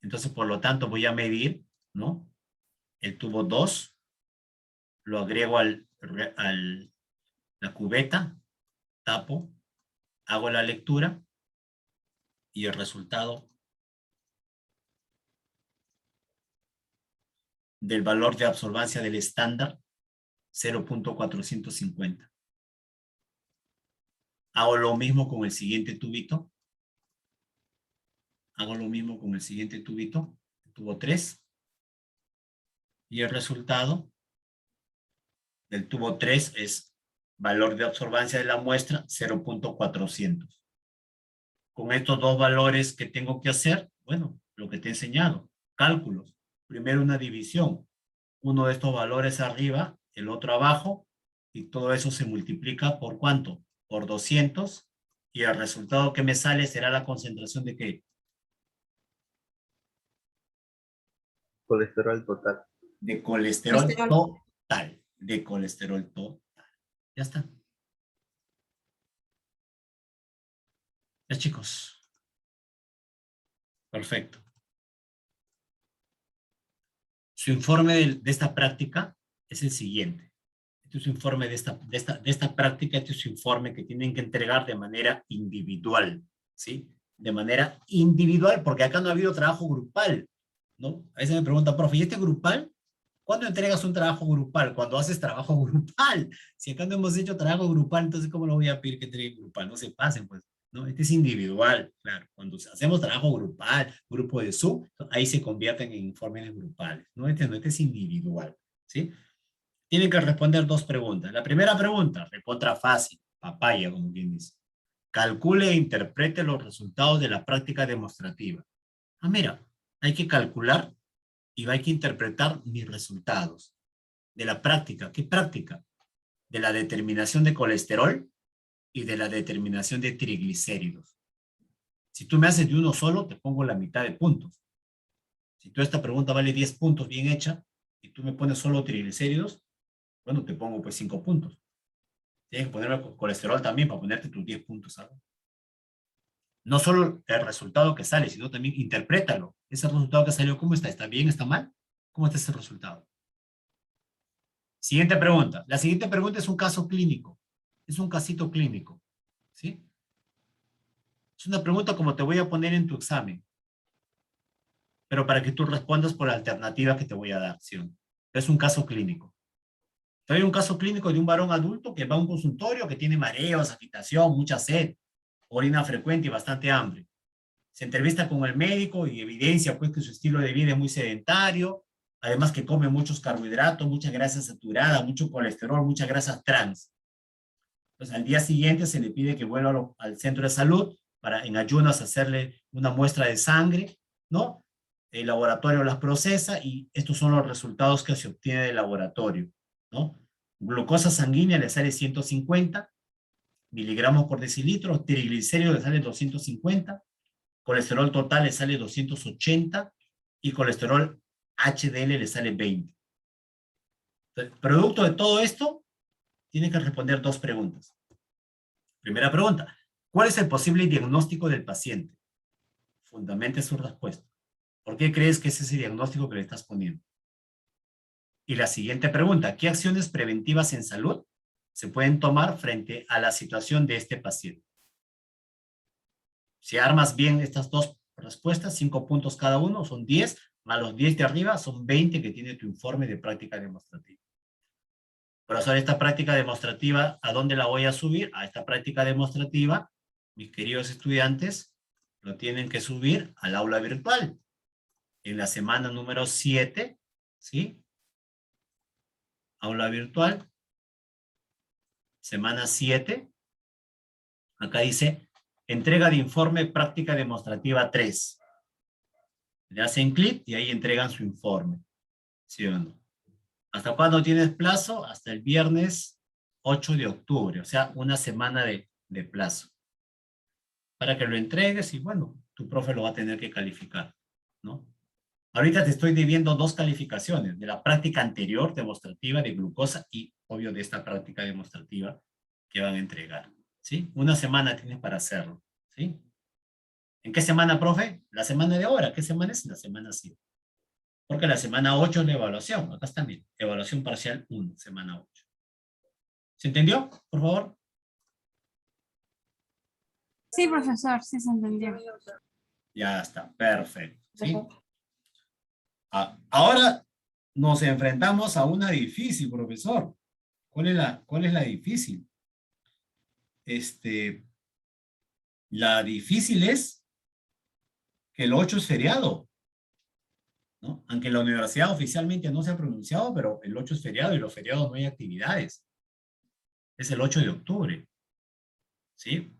Entonces, por lo tanto, voy a medir, ¿no? El tubo 2, lo agrego la cubeta, tapo, hago la lectura y el resultado del valor de absorbancia del estándar, 0.450. Hago lo mismo con el siguiente tubito. tubo 3. Y el resultado del tubo 3 es valor de absorbancia de la muestra 0.400. Con estos dos valores que tengo que hacer, bueno, lo que te he enseñado, cálculos. Primero una división. Uno de estos valores arriba, el otro abajo, y todo eso se multiplica por ¿cuánto? Por 200, y el resultado que me sale será la concentración de ¿qué? Colesterol total. De colesterol Colesterol. total. De colesterol total. Ya está. Ya, chicos. Perfecto. Su informe de esta práctica es el siguiente. Este es su informe de esta práctica, este es su informe que tienen que entregar de manera individual, ¿sí? De manera individual, porque acá no ha habido trabajo grupal, ¿no? A veces me pregunta, profe, ¿y este grupal? ¿Cuándo entregas un trabajo grupal? Cuando haces trabajo grupal. Si acá no hemos hecho trabajo grupal, entonces ¿cómo lo voy a pedir que entregue grupal? No se pasen, pues, ¿no? Este es individual, claro. Cuando hacemos trabajo grupal, grupo de sub, ahí se convierten en informes grupales, ¿no? Este es individual, ¿sí? Tienen que responder dos preguntas. La primera pregunta, recontra fácil, papaya, como quien dice. Calcule e interprete los resultados de la práctica demostrativa. Ah, mira, hay que calcular y hay que interpretar mis resultados de la práctica. ¿Qué práctica? De la determinación de colesterol y de la determinación de triglicéridos. Si tú me haces de uno solo, te pongo la mitad de puntos. Si tú esta pregunta vale 10 puntos bien hecha y tú me pones solo triglicéridos, bueno, te pongo pues 5 puntos. Tienes que ponerme colesterol también para ponerte tus 10 puntos, ¿sabes? No solo el resultado que sale, sino también interprétalo. Ese resultado que salió, ¿cómo está? ¿Está bien? ¿Está mal? ¿Cómo está ese resultado? Siguiente pregunta. La siguiente pregunta es un caso clínico. Es un casito clínico. ¿Sí? Es una pregunta como te voy a poner en tu examen. Pero para que tú respondas por la alternativa que te voy a dar, ¿sí? Es un caso clínico. Hay un caso clínico de un varón adulto que va a un consultorio que tiene mareos, agitación, mucha sed, orina frecuente y bastante hambre. Se entrevista con el médico y evidencia pues que su estilo de vida es muy sedentario, además que come muchos carbohidratos, mucha grasa saturada, mucho colesterol, muchas grasas trans. Entonces al día siguiente se le pide que vuelva al centro de salud para en ayunas hacerle una muestra de sangre, ¿no? El laboratorio las procesa y estos son los resultados que se obtiene del laboratorio, ¿no? Glucosa sanguínea le sale 150 miligramos por decilitro, triglicéridos le sale 250, colesterol total le sale 280 y colesterol HDL le sale 20. Entonces, producto de todo esto, tiene que responder dos preguntas. Primera pregunta, ¿cuál es el posible diagnóstico del paciente? Fundamente su respuesta. ¿Por qué crees que es ese diagnóstico que le estás poniendo? Y la siguiente pregunta, ¿qué acciones preventivas en salud se pueden tomar frente a la situación de este paciente? Si armas bien estas dos respuestas, 5 puntos cada uno, son 10, más los 10 de arriba son 20 que tiene tu informe de práctica demostrativa. Profesor, esta práctica demostrativa, ¿a dónde la voy a subir? A esta práctica demostrativa, mis queridos estudiantes, lo tienen que subir al aula virtual. En la semana número 7, ¿sí? Aula virtual, semana 7, acá dice, entrega de informe práctica demostrativa 3. Le hacen clic y ahí entregan su informe. ¿Sí o no? ¿Hasta cuándo tienes plazo? Hasta el viernes 8 de octubre, o sea, una semana de plazo. Para que lo entregues y bueno, tu profe lo va a tener que calificar, ¿no? Ahorita te estoy debiendo 2 calificaciones, de la práctica anterior demostrativa de glucosa y obvio de esta práctica demostrativa que van a entregar, ¿sí? Una semana tienes para hacerlo, ¿sí? ¿En qué semana, profe? La semana de ahora. ¿Qué semana es? La semana 7. Porque la semana 8 es la evaluación. Acá está bien. Evaluación parcial 1, semana 8. ¿Se entendió? Por favor. Sí, profesor, sí se entendió. Ya está. Perfecto. ¿Sí? Ahora nos enfrentamos a una difícil, profesor. ¿Cuál es la difícil? La difícil es que el 8 es feriado. ¿no? Aunque la universidad oficialmente no se ha pronunciado, pero el 8 es feriado y los feriados no hay actividades. Es el 8 de octubre. ¿Sí?